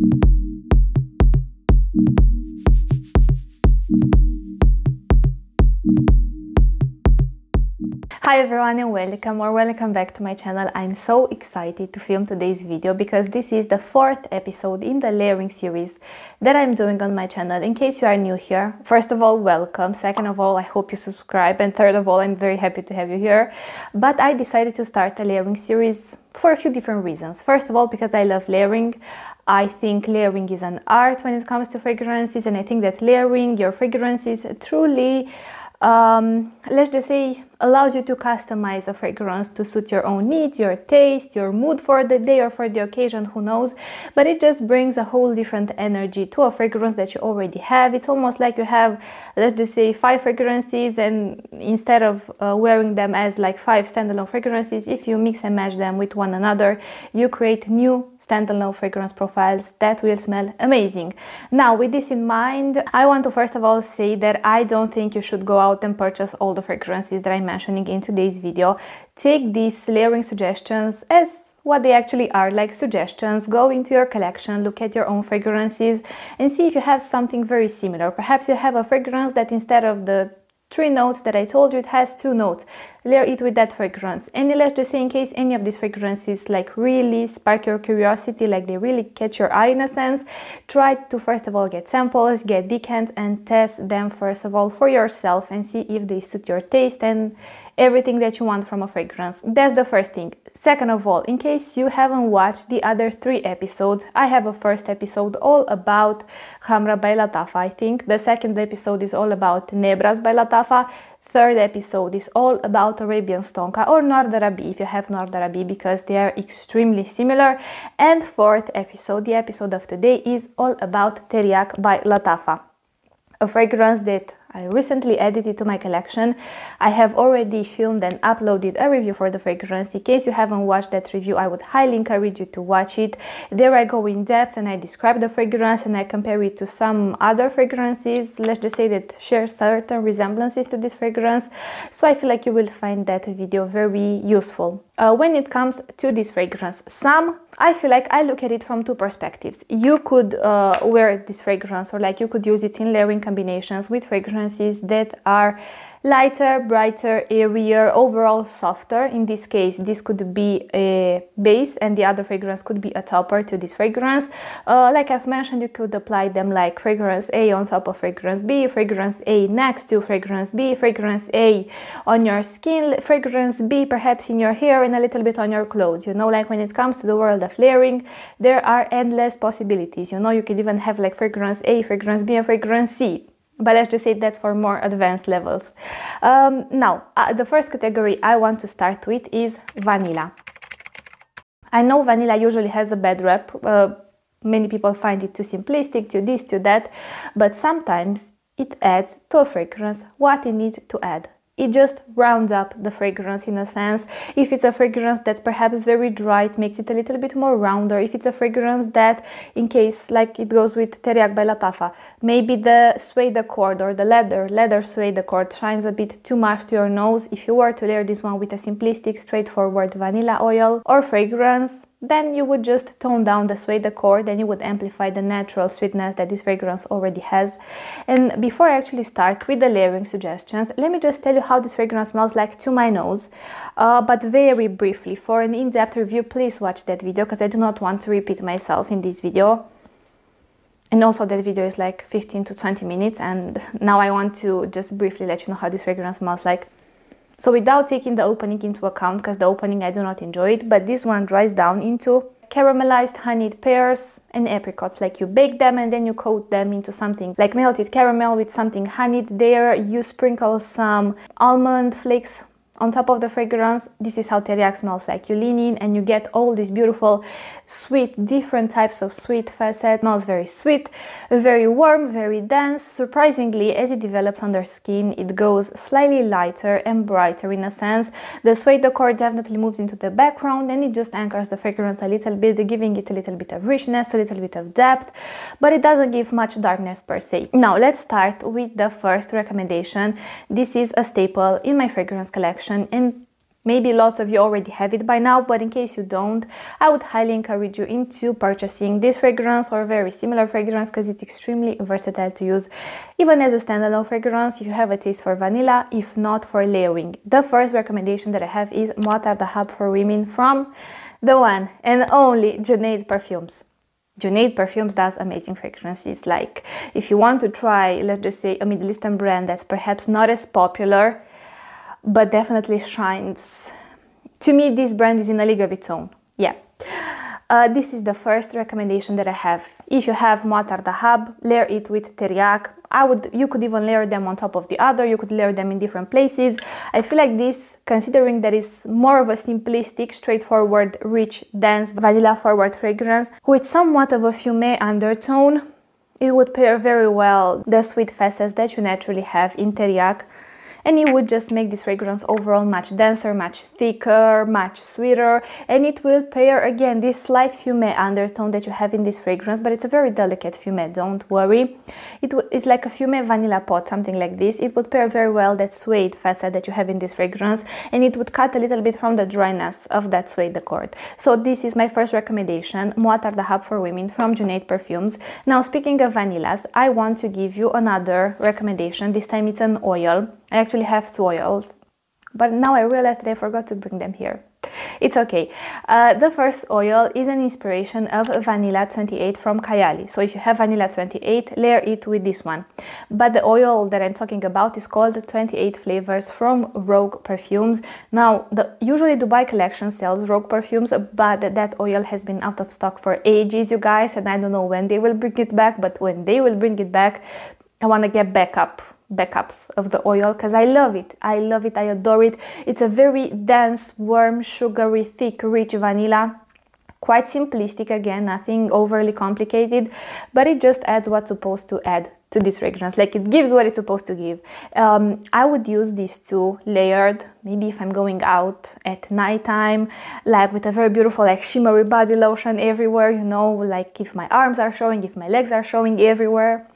Hi everyone and welcome back to my channel. I'm so excited to film today's video because this is the 4th episode in the layering series that I'm doing on my channel. In case you are new here, first of all, welcome. Second of all, I hope you subscribe, and third of all, I'm very happy to have you here. But I decided to start a layering series for a few different reasons. First of all, because I love layering. I think layering is an art when it comes to fragrances, and I think that layering your fragrances truly let's just say allows you to customize a fragrance to suit your own needs, your taste, your mood for the day or for the occasion, who knows. But it just brings a whole different energy to a fragrance that you already have. It's almost like you have, let's just say, 5 fragrances, and instead of wearing them as like 5 standalone fragrances, if you mix and match them with one another, you create new standalone fragrance profiles that will smell amazing. Now, with this in mind, I want to first of all say that I don't think you should go out and purchase all the fragrances that I'm mentioning in today's video. Take these layering suggestions as what they actually are, like suggestions. Go into your collection, look at your own fragrances and see if you have something very similar. Perhaps you have a fragrance that instead of the 3 notes that I told you, it has 2 notes. Layer it with that fragrance. And let's just say, in case any of these fragrances like really spark your curiosity, like they really catch your eye in a sense, try to first of all get samples, get decants, and test them first of all for yourself and see if they suit your taste and everything that you want from a fragrance. That's the first thing. Second of all, in case you haven't watched the other 3 episodes, I have a first episode all about Khamra by Lattafa, I think. The second episode is all about Nebras by Lattafa. Third episode is all about Arabian Stonka or Noir if you have Noir, because they are extremely similar. And fourth episode, the episode of today, is all about TERIAQ by Lattafa, a fragrance that I recently added it to my collection. I have already filmed and uploaded a review for the fragrance. In case you haven't watched that review, I would highly encourage you to watch it. There I go in depth and I describe the fragrance and I compare it to some other fragrances, let's just say, that share certain resemblances to this fragrance. So I feel like you will find that video very useful. When it comes to this fragrance, I feel like I look at it from 2 perspectives. You could wear this fragrance, or like you could use it in layering combinations with fragrances that are lighter, brighter, airier, overall softer. In this case, this could be a base and the other fragrance could be a topper to this fragrance. Like I've mentioned, you could apply them like fragrance A on top of fragrance B, fragrance A next to fragrance B, fragrance A on your skin, fragrance B perhaps in your hair, and a little bit on your clothes. You know, like when it comes to the world of layering, there are endless possibilities. You know, you could even have like fragrance A, fragrance B, and fragrance C. But let's just say that's for more advanced levels. Now, the first category I want to start with is vanilla. I know vanilla usually has a bad rep. Many people find it too simplistic, too this, too that. But sometimes it adds to a fragrance what it needs to add. It just rounds up the fragrance in a sense. If it's a fragrance that's perhaps very dry, it makes it a little bit more rounder. If it's a fragrance that, in case like it goes with TERIAQ by Lattafa, maybe the suede accord or the leather suede accord shines a bit too much to your nose. If you were to layer this one with a simplistic, straightforward vanilla oil or fragrance, then you would just tone down the suede accord and you would amplify the natural sweetness that this fragrance already has. And before I actually start with the layering suggestions, let me just tell you how this fragrance smells like to my nose, but very briefly. For an in-depth review, please watch that video because I do not want to repeat myself in this video. And also that video is like 15 to 20 minutes, and now I want to just briefly let you know how this fragrance smells like. So without taking the opening into account, because the opening I do not enjoy it, but this one dries down into caramelized honeyed pears and apricots. Like you bake them and then you coat them into something like melted caramel with something honeyed there. You sprinkle some almond flakes on top of the fragrance. This is how TERIAQ smells like. You lean in and you get all these beautiful sweet, different types of sweet facets. Smells very sweet, very warm, very dense. Surprisingly, as it develops under skin, it goes slightly lighter and brighter in a sense. The suede decor definitely moves into the background and it just anchors the fragrance a little bit, giving it a little bit of richness, a little bit of depth, but it doesn't give much darkness per se. Now let's start with the first recommendation. This is a staple in my fragrance collection, and Maybe lots of you already have it by now, but in case you don't, I would highly encourage you into purchasing this fragrance or very similar fragrance, because it's extremely versatile to use even as a standalone fragrance if you have a taste for vanilla, if not for layering. The first recommendation that I have is Moattar Dahab for women from the one and only Junaid Perfumes. Junaid Perfumes does amazing fragrances. Like, if you want to try, let's just say, a Middle Eastern brand that's perhaps not as popular, but definitely shines. To me, this brand is in a league of its own. Yeah. This is the first recommendation that I have. If you have Moattar Dahab, layer it with TERIAQ. You could even layer them on top of the other. You could layer them in different places. I feel like this, considering that it's more of a simplistic, straightforward, rich, dense, vanilla-forward fragrance with somewhat of a fume undertone, it would pair very well the sweet facets that you naturally have in TERIAQ. And it would just make this fragrance overall much denser, much thicker, much sweeter, and it will pair again this slight fume undertone that you have in this fragrance, but it's a very delicate fume, don't worry. It's like a fume vanilla pot, something like this. It would pair very well that suede facet that you have in this fragrance, and it would cut a little bit from the dryness of that suede accord. So this is my first recommendation, Moattar Dahab for women from Junaid Perfumes. Now, speaking of vanillas, I want to give you another recommendation. This time it's an oil. I actually have 2 oils, but now I realized that I forgot to bring them here. It's okay. The first oil is an inspiration of Vanilla 28 from Kayali. So if you have Vanilla 28, layer it with this one. But the oil that I'm talking about is called 28 Flavours from Rogue Perfumes. Now, usually Dubai collection sells Rogue Perfumes, but that oil has been out of stock for ages, you guys, and I don't know when they will bring it back, but when they will bring it back, I want to get backups of the oil, because I love it. I adore it. It's a very dense, warm, sugary, thick, rich vanilla. Quite simplistic, again, nothing overly complicated, but it just adds what's supposed to add to this fragrance. Like, it gives what it's supposed to give. I would use these 2 layered, maybe if I'm going out at nighttime, like with a very beautiful, like, shimmery body lotion everywhere, you know, like if my arms are showing, if my legs are showing, everywhere.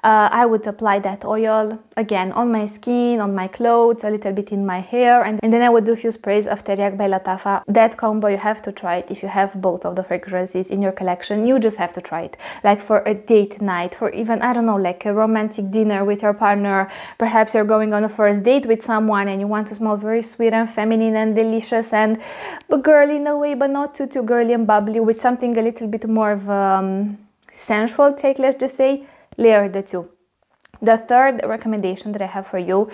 I would apply that oil again on my skin, on my clothes, a little bit in my hair, and then I would do a few sprays of TERIAQ by Lattafa. That combo, you have to try it. If you have both of the fragrances in your collection, you just have to try it. Like for a date night, for even, I don't know, like a romantic dinner with your partner. Perhaps you're going on a first date with someone and you want to smell very sweet and feminine and delicious and girly in a way, but not too girly and bubbly, with something a little bit more of sensual take, let's just say. Layer the 2. The third recommendation that I have for you,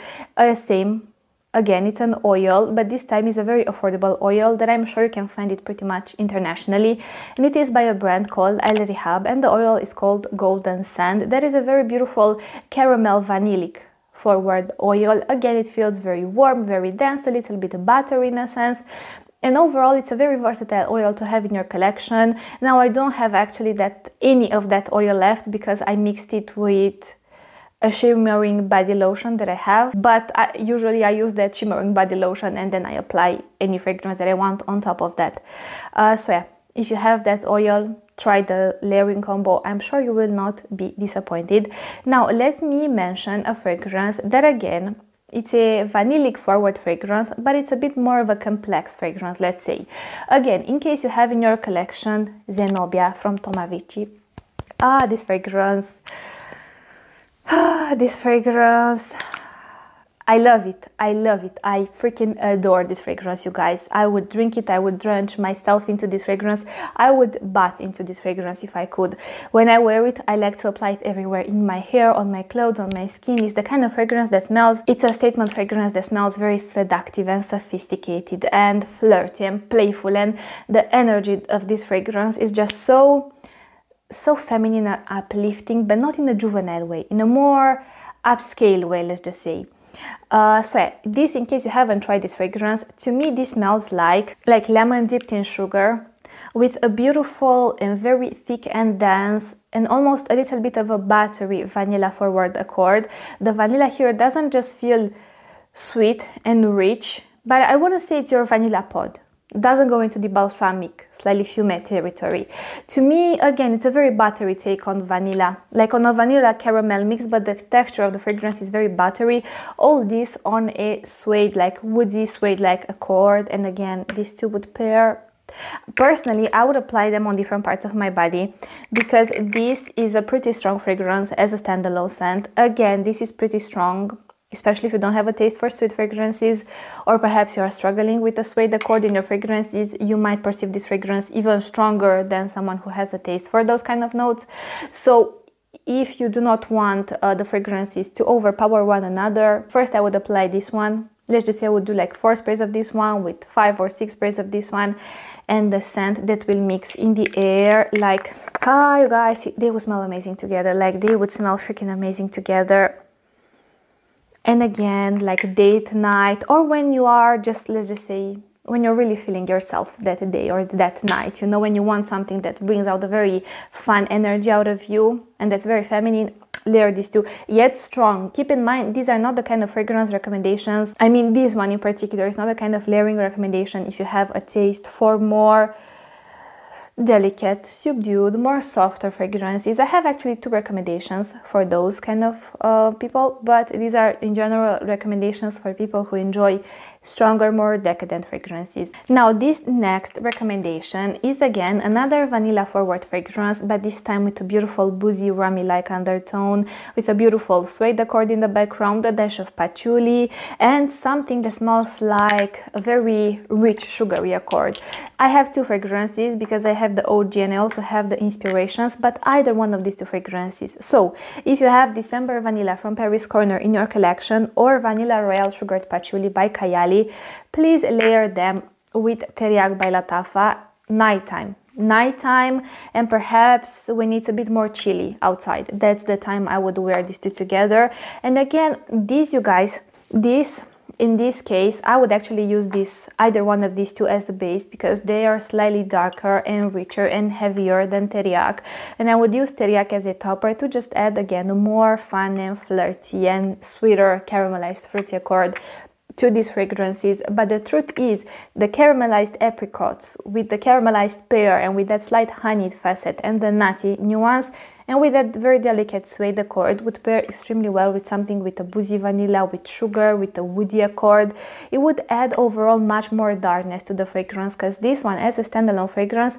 same, again, it's an oil, but this time is a very affordable oil that I'm sure you can find it pretty much internationally, and it is by a brand called Rehab, and the oil is called Golden Sand. That is a very beautiful caramel vanillic forward oil. Again, it feels very warm, very dense, a little bit buttery in a sense. And overall, it's a very versatile oil to have in your collection. Now, I don't have actually any of that oil left because I mixed it with a shimmering body lotion that I have. But usually I use that shimmering body lotion and then I apply any fragrance that I want on top of that. So yeah, if you have that oil, try the layering combo. I'm sure you will not be disappointed. Now, let me mention a fragrance that, again, it's a vanillic forward fragrance, but it's a bit more of a complex fragrance, let's say. Again, in case you have in your collection Zenobia from Tomavicci. This fragrance. This fragrance. I love it. I freaking adore this fragrance, you guys. I would drink it. I would drench myself into this fragrance. I would bath into this fragrance if I could. When I wear it, I like to apply it everywhere, in my hair, on my clothes, on my skin. It's the kind of fragrance that smells, it's a statement fragrance that smells very seductive and sophisticated and flirty and playful, and the energy of this fragrance is just so feminine and uplifting, but not in a juvenile way, in a more upscale way, let's just say. So yeah, this, in case you haven't tried this fragrance, to me this smells like lemon dipped in sugar, with a beautiful and very thick and dense and almost a little bit of a buttery vanilla forward accord. The vanilla here doesn't just feel sweet and rich, but I want to say it's your vanilla pod. doesn't go into the balsamic, slightly fumé territory. To me, again, it's a very buttery take on vanilla, like on a vanilla caramel mix, but the texture of the fragrance is very buttery. All this on a suede, like woody suede, like accord, and again, these two would pair. Personally, I would apply them on different parts of my body because this is a pretty strong fragrance as a standalone scent. Again, this is pretty strong, especially if you don't have a taste for sweet fragrances, or perhaps you are struggling with a suede accord in your fragrances. You might perceive this fragrance even stronger than someone who has a taste for those kind of notes. So if you do not want the fragrances to overpower one another, first I would apply this one. Let's just say I would do like 4 sprays of this one with 5 or 6 sprays of this one, and the scent that will mix in the air. Like, ah, you guys, they would smell amazing together. Like, they would smell freaking amazing together. And again, like date night, or when you are just, let's just say, when you're really feeling yourself that day or that night, you know, when you want something that brings out a very fun energy out of you and that's very feminine, layer these two, yet strong. Keep in mind, these are not the kind of fragrance recommendations. I mean, this one in particular is not the kind of layering recommendation if you have a taste for more delicate, subdued, more softer fragrances. I have actually 2 recommendations for those kind of people, but these are in general recommendations for people who enjoy stronger, more decadent fragrances. Now, this next recommendation is again another vanilla forward fragrance, but this time with a beautiful boozy rummy-like undertone, with a beautiful suede accord in the background, a dash of patchouli, and something that smells like a very rich sugary accord. I have 2 fragrances because I have the OG and I also have the inspirations, but either one of these 2 fragrances. So if you have December Vanilla from Paris Corner in your collection, or Vanilla Royale Sugared Patchouli by Kayali, please layer them with TERIAQ by Lattafa nighttime, and perhaps when it's a bit more chilly outside. That's the time I would wear these 2 together. And again, these, you guys, in this case, I would actually use either one of these 2 as the base because they are slightly darker and richer and heavier than TERIAQ. And I would use TERIAQ as a topper to just add again a more fun and flirty and sweeter caramelized fruity accord to these fragrances. But the truth is, the caramelized apricots with the caramelized pear and with that slight honeyed facet and the nutty nuance and with that very delicate suede accord would pair extremely well with something with a boozy vanilla, with sugar, with a woody accord. It would add overall much more darkness to the fragrance, because this one as a standalone fragrance,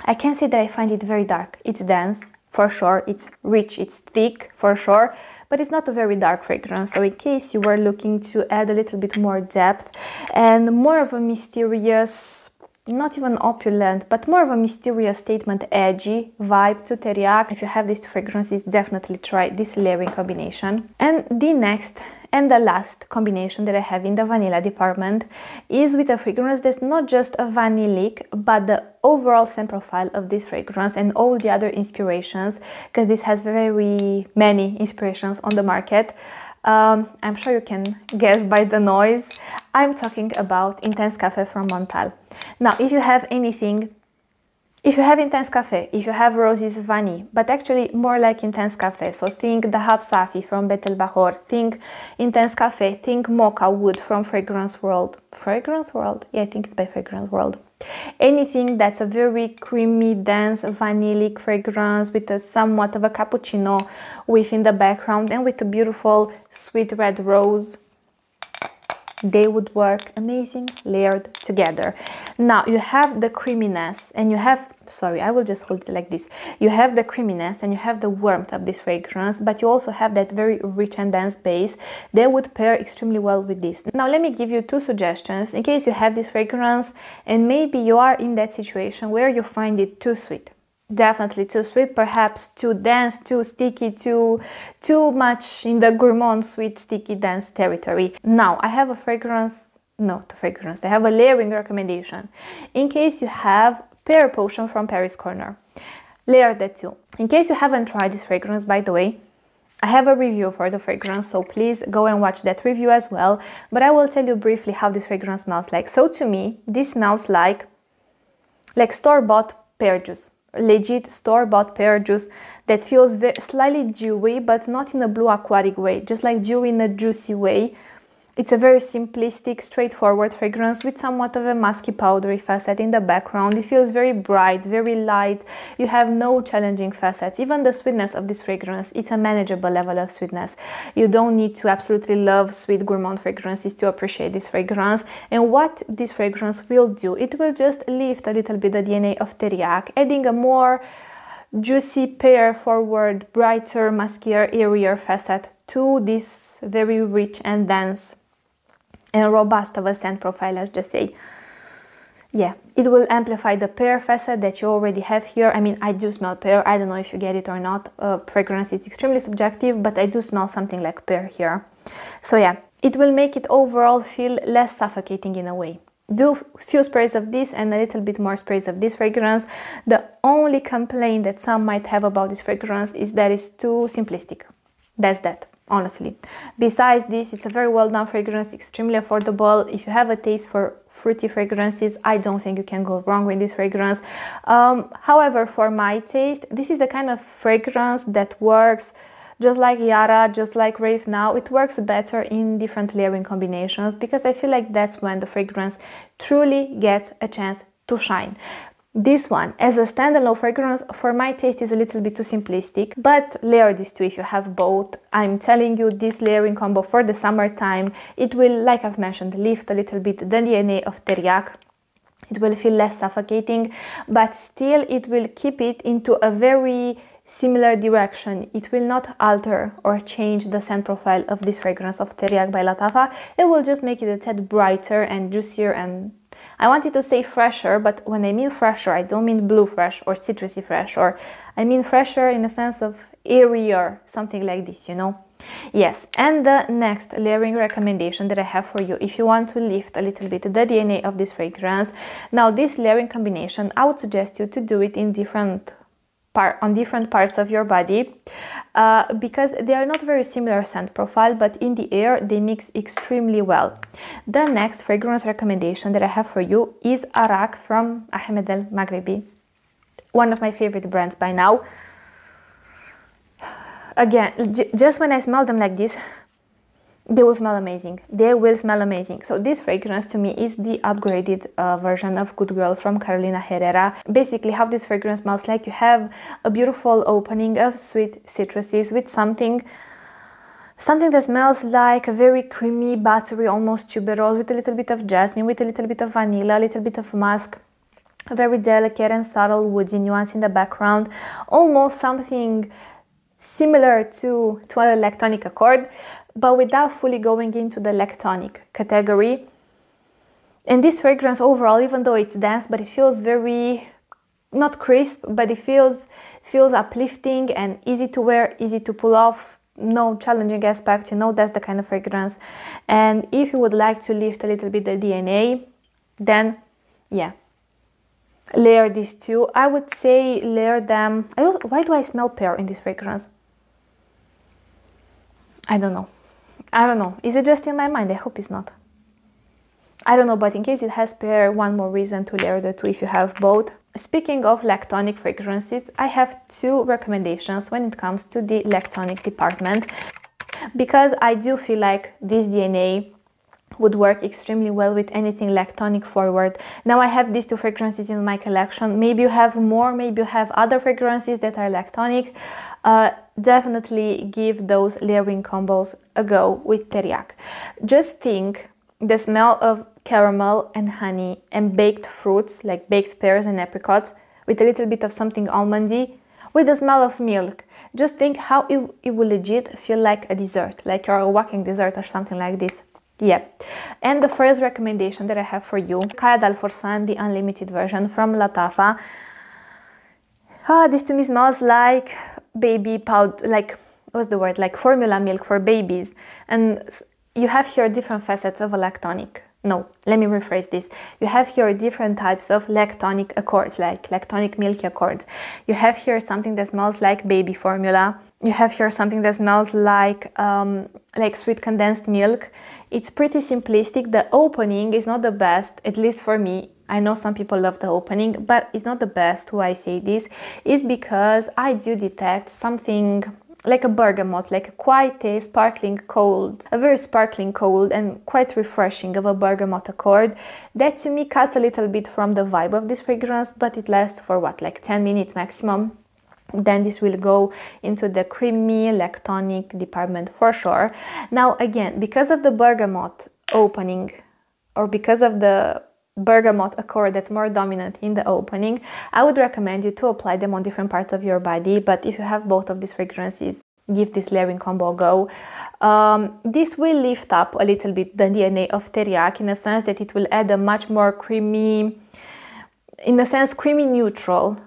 I can say that I find it very dark. It's dense, for sure, it's rich, it's thick, for sure, but it's not a very dark fragrance. So in case you were looking to add a little bit more depth and more of a mysterious, not even opulent, but more of a mysterious statement, edgy vibe to TERIAQ, if you have these 2 fragrances, definitely try this layering combination. And the next and the last combination that I have in the vanilla department is with a fragrance that's not just a vanillic, but the overall scent profile of this fragrance and all the other inspirations, because this has very many inspirations on the market. I'm sure you can guess by the noise. I'm talking about Intense Café from Montale. Now, if you have anything, if you have Intense Café, if you have Roses Vanille, but actually more like Intense Café, so think Dahab Saafi from Bakhoor, think Intense Café, think Mocha Wood from Fragrance World. Fragrance World? Yeah, I think it's by Fragrance World. Anything that's a very creamy, dense, vanillic fragrance with a somewhat of a cappuccino within the background and with a beautiful sweet red rose, they would work amazing layered together. Now you have the creaminess and you have, sorry, I will just hold it like this. You have the creaminess and you have the warmth of this fragrance, but you also have that very rich and dense base. They would pair extremely well with this. Now let me give you 2 suggestions in case you have this fragrance and maybe you are in that situation where you find it too sweet. Definitely too sweet, perhaps too dense, too sticky, too much in the gourmand sweet, sticky, dense territory. Now I have a I have a layering recommendation. In case you have Pear Potion from Paris Corner, layer that too. In case you haven't tried this fragrance, by the way, I have a review for the fragrance, so please go and watch that review as well. But I will tell you briefly how this fragrance smells like. So to me, this smells like store-bought pear juice. Legit store-bought pear juice that feels slightly dewy, but not in a blue aquatic way, just like dewy in a juicy way. It's a very simplistic, straightforward fragrance with somewhat of a musky, powdery facet in the background. It feels very bright, very light. You have no challenging facets. Even the sweetness of this fragrance, it's a manageable level of sweetness. You don't need to absolutely love sweet gourmand fragrances to appreciate this fragrance. And what this fragrance will do, it will just lift a little bit the DNA of TERIAQ, adding a more juicy, pear forward, brighter, muskier, airier facet to this very rich and dense and robust of a scent profile, let's just say. Yeah, it will amplify the pear facet that you already have here. I mean, I do smell pear. I don't know if you get it or not. Fragrance is extremely subjective, but I do smell something like pear here. So yeah, it will make it overall feel less suffocating in a way. Do few sprays of this and a little bit more sprays of this fragrance. The only complaint that some might have about this fragrance is that it's too simplistic. That's that, honestly. Besides this, it's a very well done fragrance, extremely affordable. If you have a taste for fruity fragrances, I don't think you can go wrong with this fragrance. However, for my taste, this is the kind of fragrance that works just like Yara, just like Rave Now. It works better in different layering combinations because I feel like that's when the fragrance truly gets a chance to shine. This one, as a standalone fragrance, for my taste is a little bit too simplistic, but layer these two if you have both. I'm telling you, this layering combo for the summertime, it will, like I've mentioned, lift a little bit the DNA of TERIAQ. It will feel less suffocating, but still it will keep it into a very similar direction. It will not alter or change the scent profile of this fragrance of TERIAQ by Lattafa. It will just make it a tad brighter and juicier, and I wanted to say fresher, but when I mean fresher, I don't mean blue fresh or citrusy fresh, or I mean fresher in the sense of airier, something like this, you know. Yes, and the next layering recommendation that I have for you, if you want to lift a little bit the DNA of this fragrance. Now, this layering combination, I would suggest you to do it in different parts of your body because they are not very similar scent profile, but in the air they mix extremely well. The next fragrance recommendation that I have for you is Araak from Ahmed el Maghribi, one of my favorite brands by now. Again, just when I smell them like this, they will smell amazing. They will smell amazing. So this fragrance to me is the upgraded version of Good Girl from Carolina Herrera. Basically, how this fragrance smells like, you have a beautiful opening of sweet citruses with something that smells like a very creamy, buttery, almost tuberose, with a little bit of jasmine, with a little bit of vanilla, a little bit of musk. A very delicate and subtle woodsy nuance in the background. Almost something similar to a lactonic accord, but without fully going into the lactonic category. And this fragrance overall, even though it's dense, but it feels very, not crisp, but it feels uplifting and easy to wear, easy to pull off, no challenging aspect, you know, that's the kind of fragrance. And if you would like to lift a little bit the DNA, then yeah, layer these two. I would say layer them. Why do I smell pear in this fragrance? I don't know. Is it just in my mind? I hope it's not. I don't know, but in case it has pear, one more reason to layer the two if you have both. Speaking of lactonic fragrances, I have two recommendations when it comes to the lactonic department, because I do feel like this DNA would work extremely well with anything lactonic forward. Now I have these two fragrances in my collection. Maybe you have more, maybe you have other fragrances that are lactonic. Definitely give those layering combos a go with TERIAQ. Just think the smell of caramel and honey and baked fruits like baked pears and apricots with a little bit of something almondy with the smell of milk. Just think how it will legit feel like a dessert, like you're a walking dessert or something like this. Yeah. And the first recommendation that I have for you, Qaed al Fursan, the unlimited version from Lattafa. This to me smells like baby powder, like, what's the word, like formula milk for babies. And you have here different facets of a lactonic. No, let me rephrase this. You have here different types of lactonic accords, like lactonic milky accords. You have here something that smells like baby formula. You have here something that smells like sweet condensed milk. It's pretty simplistic. The opening is not the best, at least for me. I know some people love the opening, but it's not the best. Why I say this is because I do detect something like a bergamot, like quite a sparkling cold, a very sparkling cold and quite refreshing of a bergamot accord. That to me cuts a little bit from the vibe of this fragrance, but it lasts for what, like 10 minutes maximum. Then this will go into the creamy lactonic department for sure. Now again, because of the bergamot opening, or because of the bergamot accord that's more dominant in the opening, I would recommend you to apply them on different parts of your body. But if you have both of these fragrances, give this layering combo a go. This will lift up a little bit the DNA of TERIAQ in a sense that it will add a much more creamy, in a sense, creamy neutral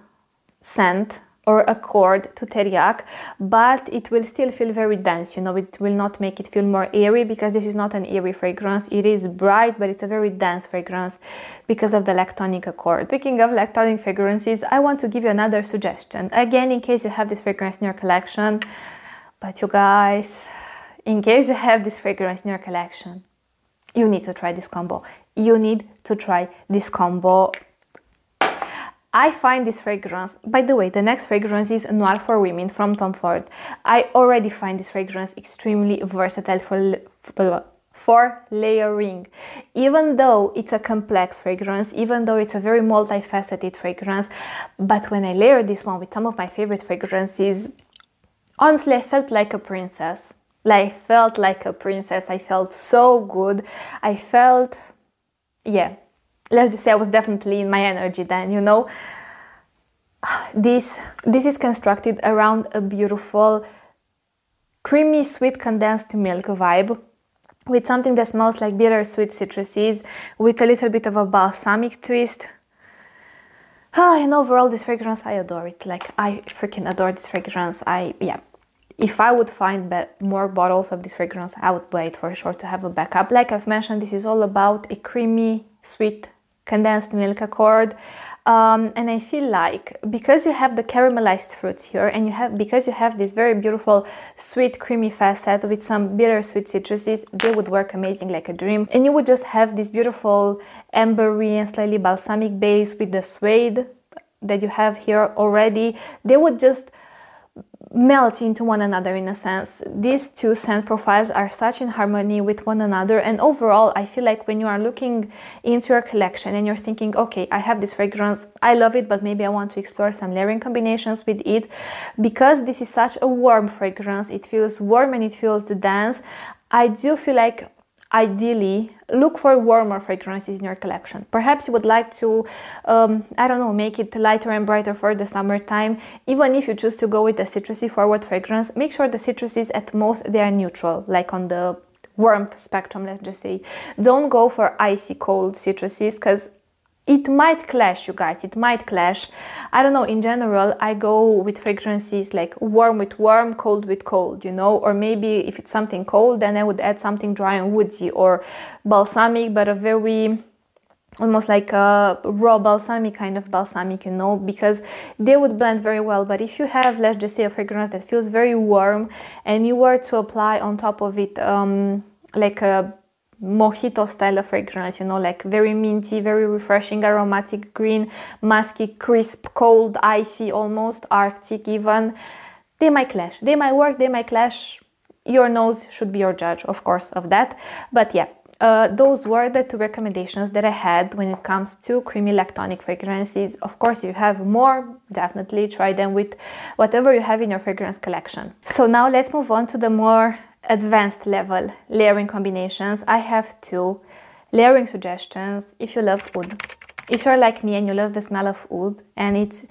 scent or accord to TERIAQ, but it will still feel very dense. You know, it will not make it feel more airy, because this is not an airy fragrance. It is bright, but it's a very dense fragrance because of the lactonic accord. Speaking of lactonic fragrances, I want to give you another suggestion. Again, in case you have this fragrance in your collection, but you guys, in case you have this fragrance in your collection, you need to try this combo. You need to try this combo. I find this fragrance, by the way, the next fragrance is Noir for Women from Tom Ford. I already find this fragrance extremely versatile for layering. Even though it's a complex fragrance, even though it's a very multifaceted fragrance, but when I layer this one with some of my favorite fragrances, honestly, I felt like a princess. Like, I felt like a princess. I felt so good. I felt, yeah. Let's just say I was definitely in my energy then, you know. This is constructed around a beautiful, creamy, sweet condensed milk vibe with something that smells like bittersweet citruses with a little bit of a balsamic twist. And overall, this fragrance, I adore it. Like, I freaking adore this fragrance. Yeah. If I would find more bottles of this fragrance, I would buy it for sure to have a backup. Like I've mentioned, this is all about a creamy, sweet, condensed milk accord. And I feel like because you have the caramelized fruits here, and because you have this very beautiful, sweet, creamy facet with some bittersweet citruses, they would work amazing like a dream. And you would just have this beautiful ambery and slightly balsamic base with the suede that you have here already. They would just melt into one another in a sense. These two scent profiles are such in harmony with one another, and overall I feel like when you are looking into your collection and you're thinking, okay, I have this fragrance, I love it, but maybe I want to explore some layering combinations with it, because this is such a warm fragrance, it feels warm and it feels dense. I do feel like ideally look for warmer fragrances in your collection. Perhaps you would like to I don't know, make it lighter and brighter for the summertime. Even if you choose to go with a citrusy forward fragrance, make sure the citruses at most they are neutral, like on the warmth spectrum, let's just say. Don't go for icy cold citruses, because it might clash, you guys, it might clash. I don't know, in general, I go with fragrances like warm with warm, cold with cold, you know, or maybe if it's something cold, then I would add something dry and woodsy, or balsamic, but a very, almost like a raw balsamic kind of balsamic, you know, because they would blend very well. But if you have, let's just say, a fragrance that feels very warm, and you were to apply on top of it like a mojito style of fragrance, you know, like very minty, very refreshing, aromatic, green, musky, crisp, cold, icy, almost arctic even, they might clash. They might work, they might clash. Your nose should be your judge, of course, of that. But yeah, those were the two recommendations that I had when it comes to creamy lactonic fragrances. Of course, if you have more, definitely try them with whatever you have in your fragrance collection. So now let's move on to the more advanced level layering combinations. I have two layering suggestions. If you love oud, if you're like me and you love the smell of oud and its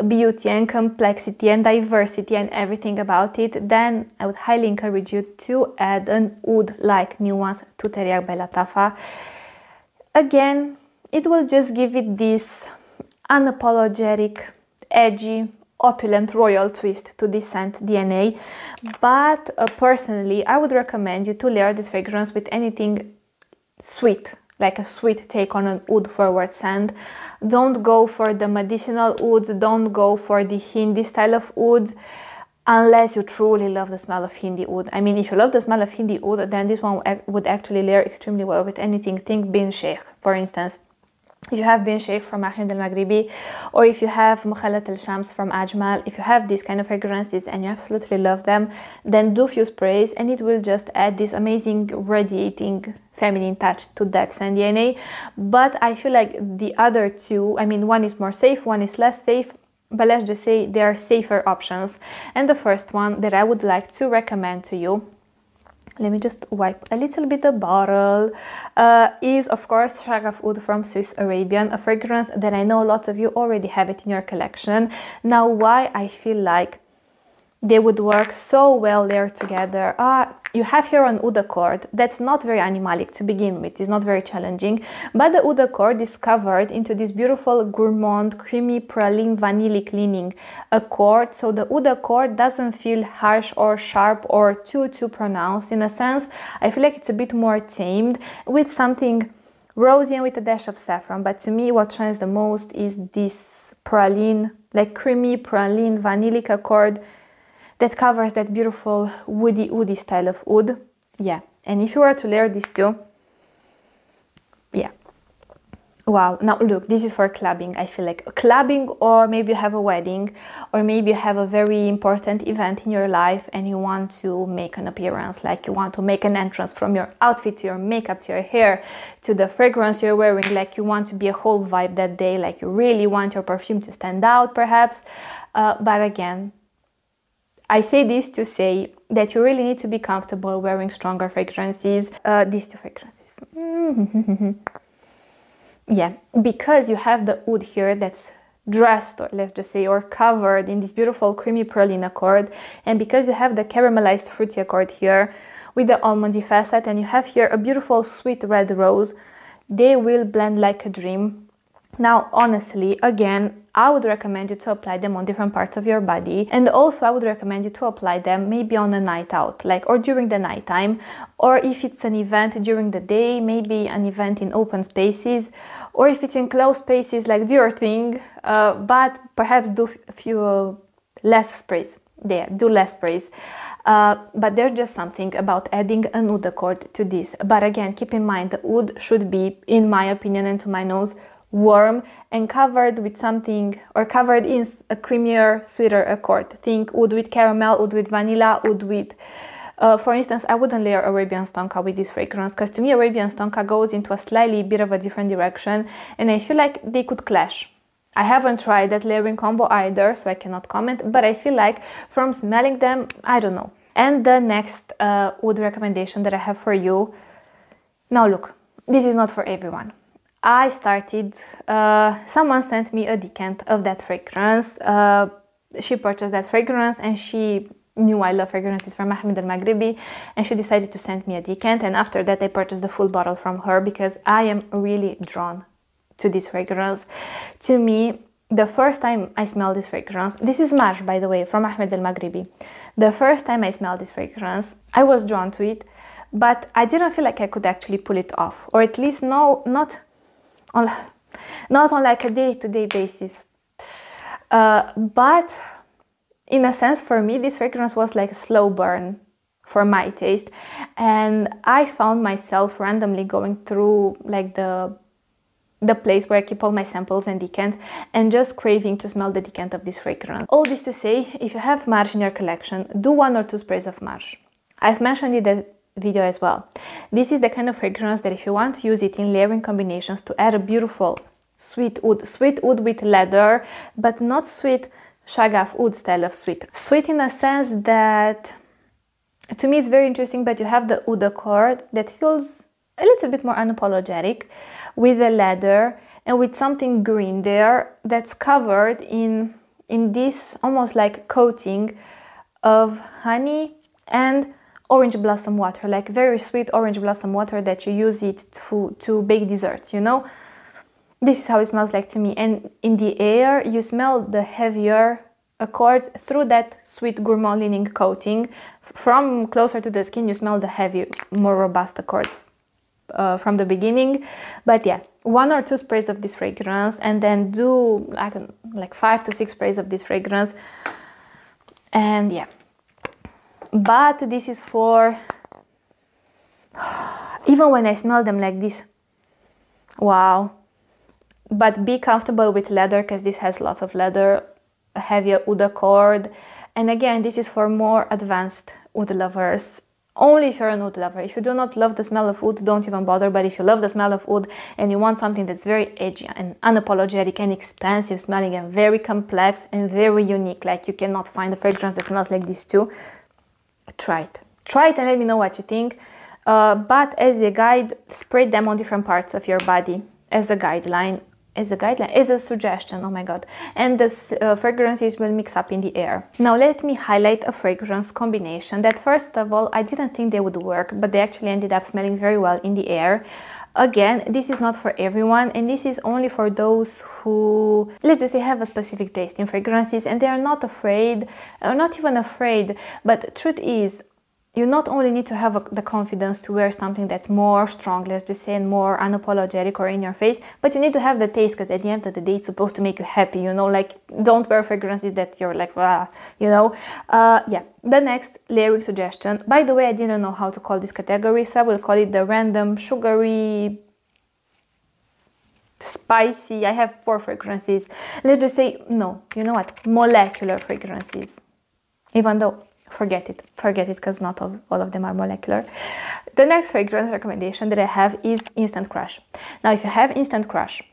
beauty and complexity and diversity and everything about it, then I would highly encourage you to add an oud-like nuance to TERIAQ by Lattafa. Again, it will just give it this unapologetic, edgy, opulent royal twist to this scent DNA. But personally, I would recommend you to layer this fragrance with anything sweet, like a sweet take on an oud forward scent. Don't go for the medicinal ouds, don't go for the Hindi style of ouds, unless you truly love the smell of Hindi oud. I mean, if you love the smell of Hindi oud, then this one would actually layer extremely well with anything. Think bin sheikh, for instance. If you have Bin Sheikh from Ahmed al-Maghribi, or if you have Mukhallat al-Shams from Ajmal, if you have these kind of fragrances and you absolutely love them, then do few sprays and it will just add this amazing radiating feminine touch to that scent DNA. But I feel like the other two, I mean, one is more safe, one is less safe, but let's just say they are safer options. And the first one that I would like to recommend to you, let me just wipe a little bit the bottle, is of course Shaghaf Oud from Swiss Arabian, a fragrance that I know lots of you already have it in your collection. Now, why I feel like they would work so well there together. You have here an oud accord that's not very animalic to begin with, it's not very challenging, but the oud accord is covered into this beautiful gourmand, creamy praline vanillic leaning accord. So the oud accord doesn't feel harsh or sharp or too pronounced. In a sense, I feel like it's a bit more tamed with something rosy and with a dash of saffron. But to me, what shines the most is this praline, like creamy praline vanillic accord that covers that beautiful woody style of oud. Yeah, and if you were to layer these two, yeah, wow. Now look, this is for clubbing. I feel like clubbing, or maybe you have a wedding, or maybe you have a very important event in your life and you want to make an appearance, like you want to make an entrance from your outfit to your makeup to your hair to the fragrance you're wearing, like you want to be a whole vibe that day, like you really want your perfume to stand out perhaps. But again, I say this to say that you really need to be comfortable wearing stronger fragrances, these two fragrances. Yeah, because you have the oud here that's dressed, or let's just say, or covered in this beautiful creamy praline accord, and because you have the caramelized fruity accord here with the almondy facet, and you have here a beautiful sweet red rose, they will blend like a dream. Now, honestly, again, I would recommend you to apply them on different parts of your body, and also I would recommend you to apply them maybe on a night out, like, or during the nighttime, or if it's an event during the day, maybe an event in open spaces, or if it's in closed spaces, like do your thing, but perhaps do a few less sprays. There, do less sprays. But there's just something about adding an oud accord to this. But again, keep in mind, the oud should be, in my opinion and to my nose, warm and covered with something, or covered in a creamier, sweeter accord. Think oud with caramel, oud with vanilla, oud with, for instance, I wouldn't layer Arabian Stonka with this fragrance, because to me Arabian Stonka goes into a slightly bit of a different direction, and I feel like they could clash. I haven't tried that layering combo either, so I cannot comment, but I feel like from smelling them, I don't know. And the next oud recommendation that I have for you, now look, this is not for everyone. I started, someone sent me a decant of that fragrance. She purchased that fragrance and she knew I love fragrances from Ahmed al-Maghribi, and she decided to send me a decant, and after that I purchased the full bottle from her because I am really drawn to this fragrance. To me, the first time I smelled this fragrance, this is Marj, by the way, from Ahmed al-Maghribi. The first time I smelled this fragrance, I was drawn to it, but I didn't feel like I could actually pull it off, or at least not on like a day-to-day basis. But in a sense, for me, this fragrance was like a slow burn for my taste, and I found myself randomly going through like the place where I keep all my samples and decants, and just craving to smell the decant of this fragrance. All this to say, if you have Marj in your collection, do 1 or 2 sprays of Marj. I've mentioned it in the video as well. This is the kind of fragrance that if you want to use it in layering combinations to add a beautiful sweet oud with leather, but not sweet Shaghaf oud style of sweet. Sweet in a sense that, to me, it's very interesting, but you have the oud accord that feels a little bit more unapologetic with the leather and with something green there that's covered in this almost like coating of honey and orange blossom water, like very sweet orange blossom water that you use it to bake desserts, you know? This is how it smells like to me. And in the air, you smell the heavier accords through that sweet gourmand leaning coating. From closer to the skin, you smell the heavy, more robust accords from the beginning. But yeah, 1 or 2 sprays of this fragrance, and then do like 5 to 6 sprays of this fragrance. And yeah. But this is for, even when I smell them like this, wow, but be comfortable with leather because this has lots of leather, a heavier oud cord. And again, this is for more advanced oud lovers. Only if you're an oud lover. If you do not love the smell of oud, don't even bother. But if you love the smell of oud and you want something that's very edgy and unapologetic and expensive smelling and very complex and very unique, like you cannot find a fragrance that smells like this too, try it. Try it and let me know what you think. But as a guide, spray them on different parts of your body as a guideline. As a suggestion, oh my god. And the fragrances will mix up in the air. Now let me highlight a fragrance combination that, first of all, I didn't think they would work, but they actually ended up smelling very well in the air. Again, this is not for everyone, and this is only for those who, let's just say, have a specific taste in fragrances and they are not afraid, or not even afraid, but truth is, you not only need to have the confidence to wear something that's more strong, let's just say, and more unapologetic or in your face, but you need to have the taste, because at the end of the day, it's supposed to make you happy, you know, like, don't wear fragrances that you're like, ah, you know. Yeah, the next layering suggestion, by the way, I didn't know how to call this category, so I will call it the random, sugary, spicy. I have 4 fragrances. Let's just say, no, you know what, molecular fragrances, even though, forget it, because not all of them are molecular. The next fragrance recommendation that I have is Instant Crush. Now, if you have Instant Crush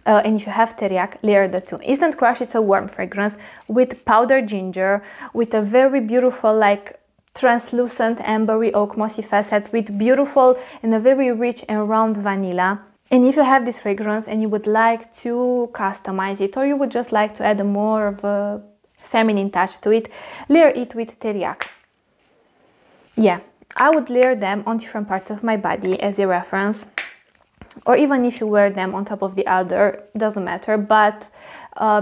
and if you have TERIAQ, layer the two. Instant Crush, it's a warm fragrance with powdered ginger, with a very beautiful, like, translucent ambery oak mossy facet, with beautiful and a very rich and round vanilla. And if you have this fragrance and you would like to customize it, or you would just like to add a more of a feminine touch to it, layer it with TERIAQ. Yeah, I would layer them on different parts of my body as a reference, or even if you wear them on top of the other, doesn't matter. But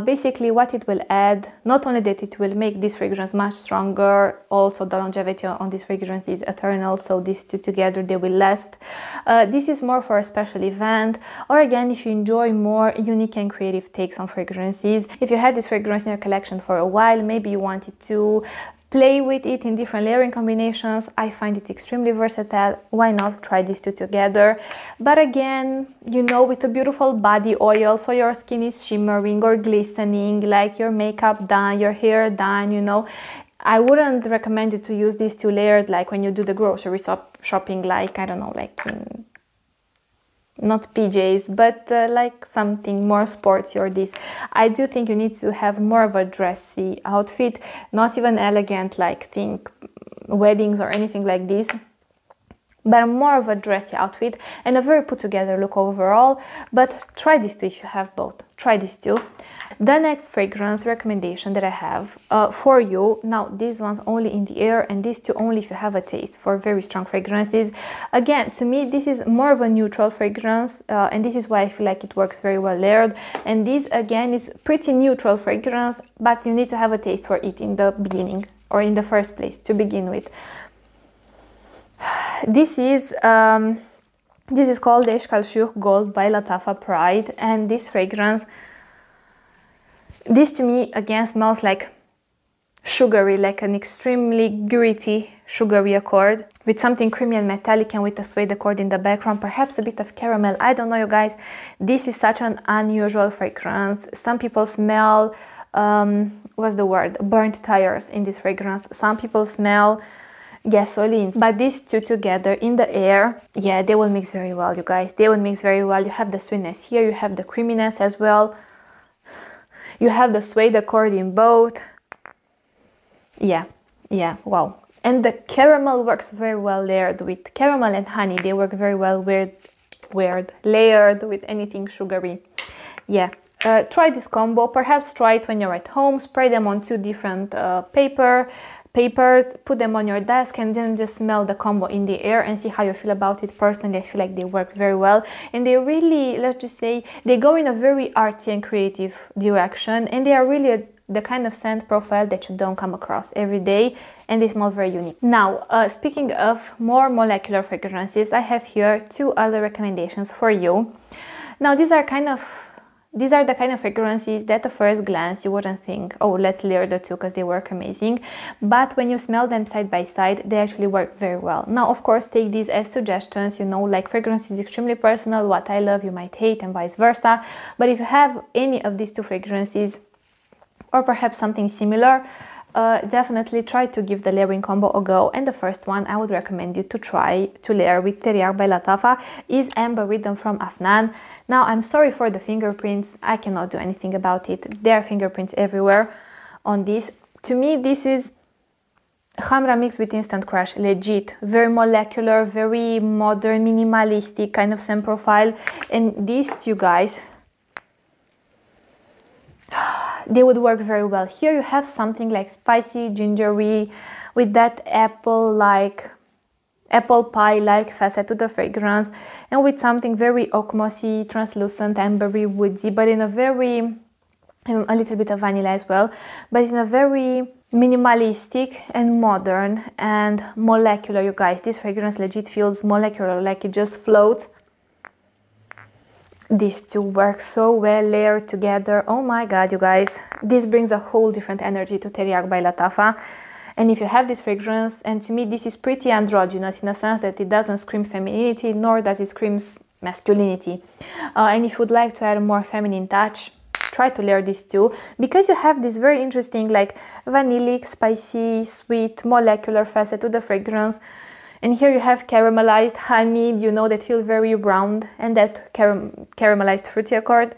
basically what it will add, not only that it will make this fragrance much stronger, also the longevity on this fragrance is eternal, so these two together, they will last. This is more for a special event, or again, if you enjoy more unique and creative takes on fragrances. If you had this fragrance in your collection for a while, maybe you wanted to play with it in different layering combinations, I find it extremely versatile. Why not try these two together? But again, you know, with a beautiful body oil, so your skin is shimmering or glistening, like your makeup done, your hair done, you know. I wouldn't recommend you to use these two layered like when you do the grocery shopping, like, I don't know, like in, not PJs, but like something more sporty or this. I do think you need to have more of a dressy outfit, not even elegant, like think weddings or anything like this, but more of a dressy outfit and a very put together look overall. But try these two if you have both. Try these two. The next fragrance recommendation that I have for you, now these ones only in the air, and these two only if you have a taste for very strong fragrances. Again, to me, this is more of a neutral fragrance, and this is why I feel like it works very well layered. And this again is pretty neutral fragrance, but you need to have a taste for it in the beginning, or in the first place to begin with. This is called Eshkalshuk Gold by Lattafa Pride, and this fragrance, this to me again smells like sugary, like an extremely gritty sugary accord with something creamy and metallic, and with a suede accord in the background, perhaps a bit of caramel. I don't know, you guys, this is such an unusual fragrance. Some people smell what's the word, burnt tires in this fragrance. Some people smell gasolines, but these two together in the air, yeah, they will mix very well, you guys. They will mix very well. You have the sweetness here, you have the creaminess as well, you have the suede accord in both. Yeah, wow. And the caramel works very well layered with caramel and honey. They work very well layered with anything sugary. Yeah, try this combo. Perhaps try it when you're at home. Spray them on 2 different papers, put them on your desk, and then just smell the combo in the air and see how you feel about it. Personally, I feel like they work very well, and they really, let's just say, they go in a very artsy and creative direction, and they are really the kind of scent profile that you don't come across every day, and they smell very unique. Now, speaking of more molecular fragrances, I have here 2 other recommendations for you. Now, these are kind of These are the kind of fragrances that at first glance you wouldn't think, oh, let's layer the two because they work amazing. But when you smell them side by side, they actually work very well. Now, of course, take these as suggestions, you know, like fragrance is extremely personal. What I love, you might hate, and vice versa. But if you have any of these two fragrances, or perhaps something similar, definitely try to give the layering combo a go. And the first one I would recommend you to try to layer with TERIAQ by Lattafa is Amber Rhythm from Afnan. Now, I'm sorry for the fingerprints, I cannot do anything about it. There are fingerprints everywhere on this. To me, this is Khamra mixed with Instant Crush, legit. Very molecular, very modern, minimalistic kind of scent profile. And these two guys, they would work very well. Here you have something like spicy, gingery, with that apple pie-like facet to the fragrance, and with something very oak mossy, translucent, ambery, woodsy, but in a very, a little bit of vanilla as well, but in a very minimalistic and modern and molecular, you guys. This fragrance legit feels molecular, like it just floats. These two work so well layered together. Oh my god, you guys, this brings a whole different energy to TERIAQ by Lattafa. And if you have this fragrance, and to me this is pretty androgynous in a sense that it doesn't scream femininity, nor does it scream masculinity. And if you would like to add a more feminine touch, try to layer these two, because you have this very interesting like vanillic, spicy, sweet, molecular facet to the fragrance. And here you have caramelized honey, you know, that feel very round, and that caramelized fruity accord.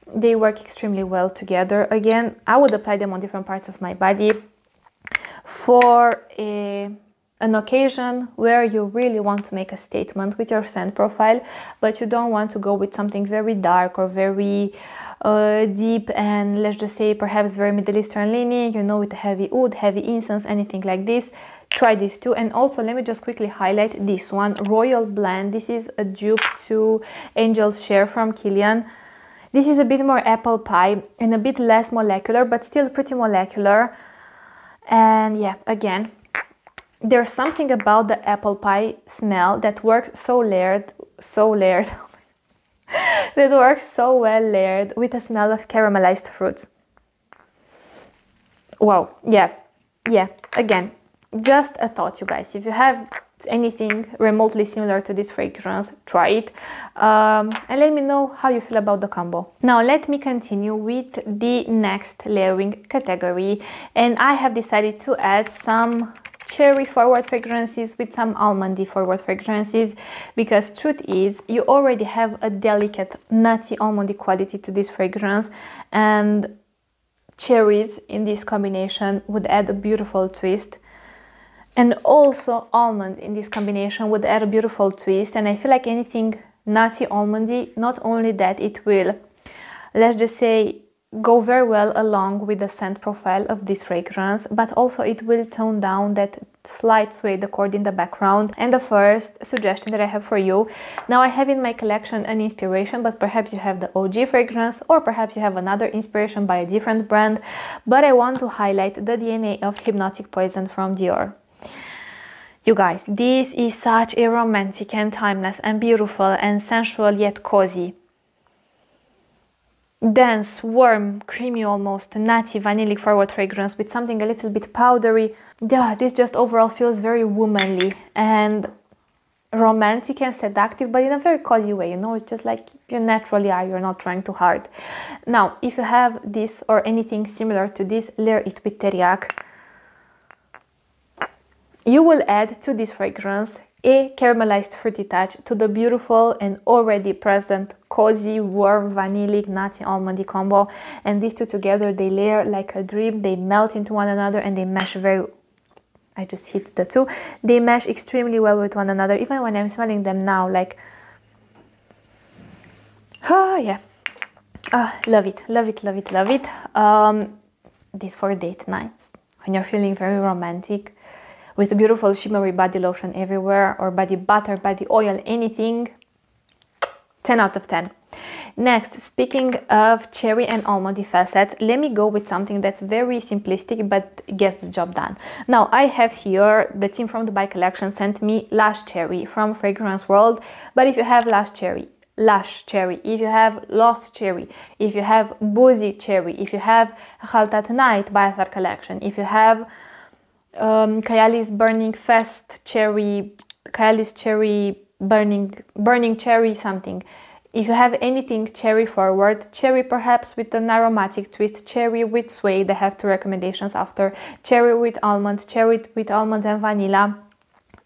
They work extremely well together. Again, I would apply them on different parts of my body for an occasion where you really want to make a statement with your scent profile, but you don't want to go with something very dark or very deep and, let's just say, perhaps very Middle Eastern leaning, you know, with heavy oud, heavy incense, anything like this. Try these two. And also, let me just quickly highlight this one, Royal Blend. This is a dupe to Angel's Share from Kilian. This is a bit more apple pie and a bit less molecular, but still pretty molecular. And yeah, again, there's something about the apple pie smell that works so layered, that works so well layered with a smell of caramelized fruits. Wow, yeah, again, just a thought, you guys. If you have anything remotely similar to this fragrance, try it, and let me know how you feel about the combo. Now let me continue with the next layering category, and I have decided to add some cherry forward fragrances with some almondy forward fragrances, because truth is you already have a delicate nutty almondy quality to this fragrance, and cherries in this combination would add a beautiful twist. And also almonds in this combination would add a beautiful twist. And I feel like anything nutty almondy, not only that it will, let's just say, go very well along with the scent profile of this fragrance, but also it will tone down that slight suede accord in the background. And the first suggestion that I have for you, now I have in my collection an inspiration, but perhaps you have the OG fragrance, or perhaps you have another inspiration by a different brand, but I want to highlight the DNA of Hypnotic Poison from Dior. You guys, this is such a romantic and timeless and beautiful and sensual yet cozy, dense, warm, creamy, almost nutty, vanillic forward fragrance with something a little bit powdery. Yeah, this just overall feels very womanly and romantic and seductive, but in a very cozy way, you know. It's just like you naturally are, you're not trying too hard. Now, if you have this or anything similar to this, layer it with TERIAQ. You will add to this fragrance a caramelized fruity touch to the beautiful and already present cozy, warm, vanillic, nutty, almondy combo. And these two together, they layer like a dream. They melt into one another and they mesh very... I just hit the two. They mesh extremely well with one another. Even when I'm smelling them now, like... Oh, yeah. Love it, love it, love it, love it. These for date nights, when you're feeling very romantic, with a beautiful shimmery body lotion everywhere, or body butter, body oil, anything. 10 out of 10. Next, speaking of cherry and almondy facets, let me go with something that's very simplistic but gets the job done. Now, I have here, the team from the Dubai collection sent me Lush Cherry from Fragrance World, but if you have Lush Cherry, lush cherry, if you have lost cherry, if you have boozy cherry, if you have Khaltat Night by Athar collection, if you have Kayali's burning fast cherry, Kayali's cherry burning cherry something. If you have anything cherry forward, cherry perhaps with an aromatic twist, cherry with suede, I have 2 recommendations after, cherry with almonds and vanilla,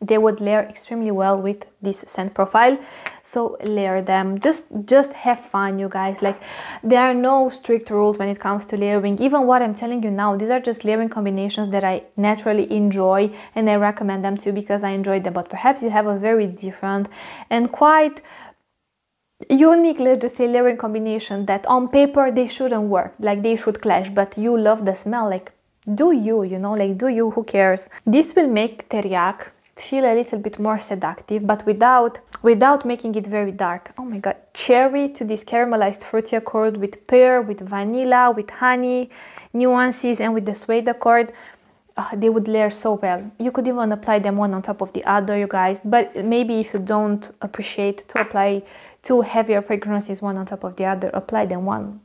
they would layer extremely well with this scent profile. So layer them, just have fun, you guys. Like, there are no strict rules when it comes to layering. Even what I'm telling you now, these are just layering combinations that I naturally enjoy, and I recommend them too because I enjoy them. But perhaps you have a very different and quite unique, let's just say, layering combination that on paper they shouldn't work, like they should clash, but you love the smell. Like, do you, you know, like, do you, who cares? This will make TERIAQ feel a little bit more seductive, but without making it very dark. Oh my god, cherry to this caramelized fruity accord with pear, with vanilla, with honey nuances, and with the suede accord. They would layer so well. You could even apply them one on top of the other, you guys, but maybe if you don't appreciate to apply 2 heavier fragrances one on top of the other, apply them one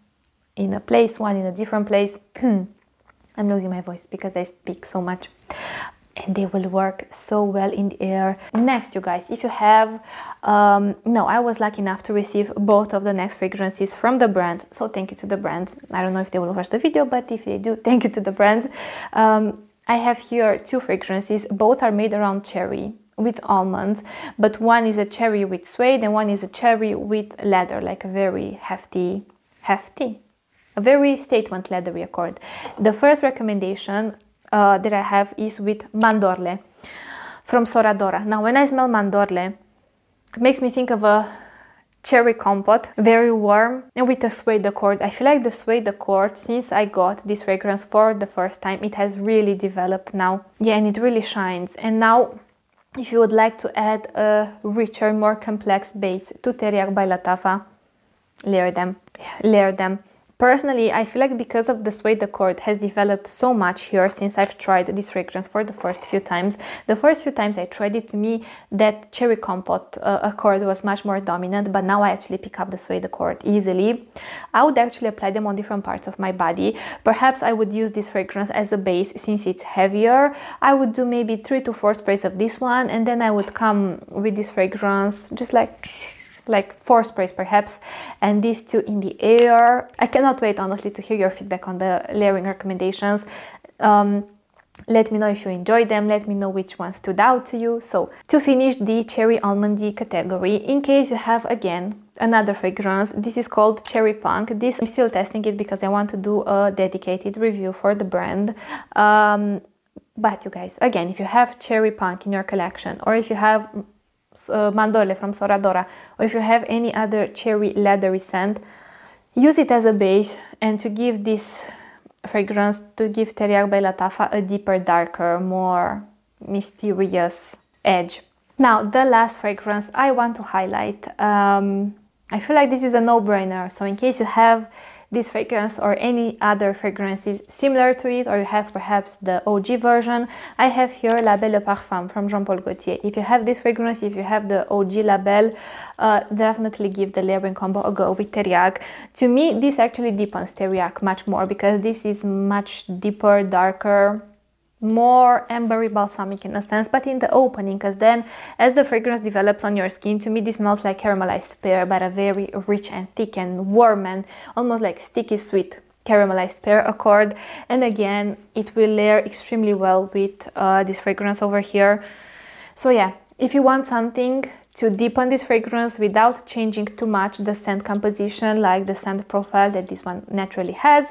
in a place, one in a different place. I'm losing my voice because I speak so much. And they will work so well in the air. Next, you guys, if you have no, I was lucky enough to receive both of the next fragrances from the brand, so thank you to the brands. I don't know if they will watch the video, but if they do, thank you to the brands. I have here 2 fragrances. Both are made around cherry with almonds, but one is a cherry with suede and one is a cherry with leather, like a very hefty, a very statement leathery accord. The first recommendation that I have is with Mandorle from Soradora. Now, when I smell Mandorle, it makes me think of a cherry compote, very warm, and with a suede accord. I feel like the suede accord, since I got this fragrance for the first time, it has really developed now. Yeah, and it really shines. And now, if you would like to add a richer, more complex base to TERIAQ by Lattafa, layer them. Yeah, layer them. Personally, I feel like because of the suede accord has developed so much here since I've tried this fragrance for the first few times. The first few times I tried it, to me, that cherry compote accord was much more dominant, but now I actually pick up the suede accord easily. I would actually apply them on different parts of my body. Perhaps I would use this fragrance as a base since it's heavier. I would do maybe 3 to 4 sprays of this one, and then I would come with this fragrance just like 4 sprays perhaps, and these 2 in the air. I cannot wait, honestly, to hear your feedback on the layering recommendations. Let me know if you enjoyed them, let me know which one stood out to you. So, to finish the cherry almondy category, in case you have, again, another fragrance, this is called Cherry Punk. This, I'm still testing it because I want to do a dedicated review for the brand. But you guys, again, if you have Cherry Punk in your collection, or if you have Mandorle from Soradora, or if you have any other cherry leathery scent, use it as a base, and to give this fragrance, to give TERIAQ by Lattafa a deeper, darker, more mysterious edge. Now, the last fragrance I want to highlight, I feel like this is a no-brainer, so in case you have this fragrance or any other fragrances similar to it, or you have perhaps the OG version, I have here La Belle Parfum from Jean-Paul Gaultier. If you have this fragrance, if you have the OG La Belle, definitely give the layering combo a go with TERIAQ. To me, this actually deepens TERIAQ much more because this is much deeper, darker, more ambery balsamic in a sense, but in the opening, because then as the fragrance develops on your skin, to me this smells like caramelized pear, but a very rich and thick and warm and almost like sticky sweet caramelized pear accord. And again, it will layer extremely well with this fragrance over here. So yeah, if you want something to deepen this fragrance without changing too much the scent composition, like the scent profile that this one naturally has,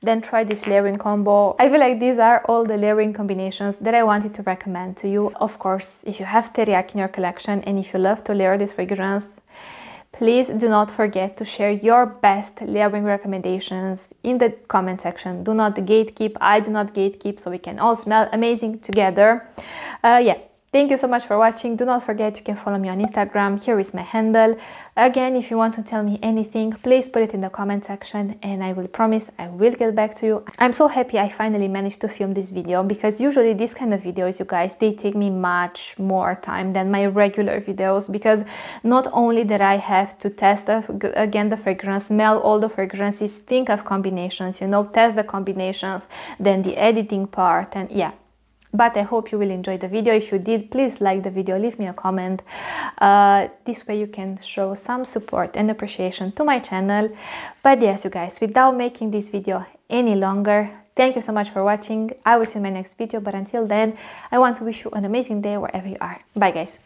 then try this layering combo. I feel like these are all the layering combinations that I wanted to recommend to you. Of course, if you have TERIAQ in your collection and if you love to layer this fragrance, please do not forget to share your best layering recommendations in the comment section. Do not gatekeep, I do not gatekeep, so we can all smell amazing together. Yeah, Thank you so much for watching. Do not forget you can follow me on Instagram. Here is my handle. Again, if you want to tell me anything, please put it in the comment section and I will promise I will get back to you. I'm so happy I finally managed to film this video, because usually these kind of videos, you guys, they take me much more time than my regular videos, because not only that I have to test again the fragrance, smell all the fragrances, think of combinations, you know, test the combinations, then the editing part, and yeah. But I hope you will enjoy the video. If you did, please like the video, leave me a comment. This way you can show some support and appreciation to my channel. But yes, you guys, without making this video any longer, thank you so much for watching. I will see you in my next video, but until then, I want to wish you an amazing day wherever you are. Bye guys.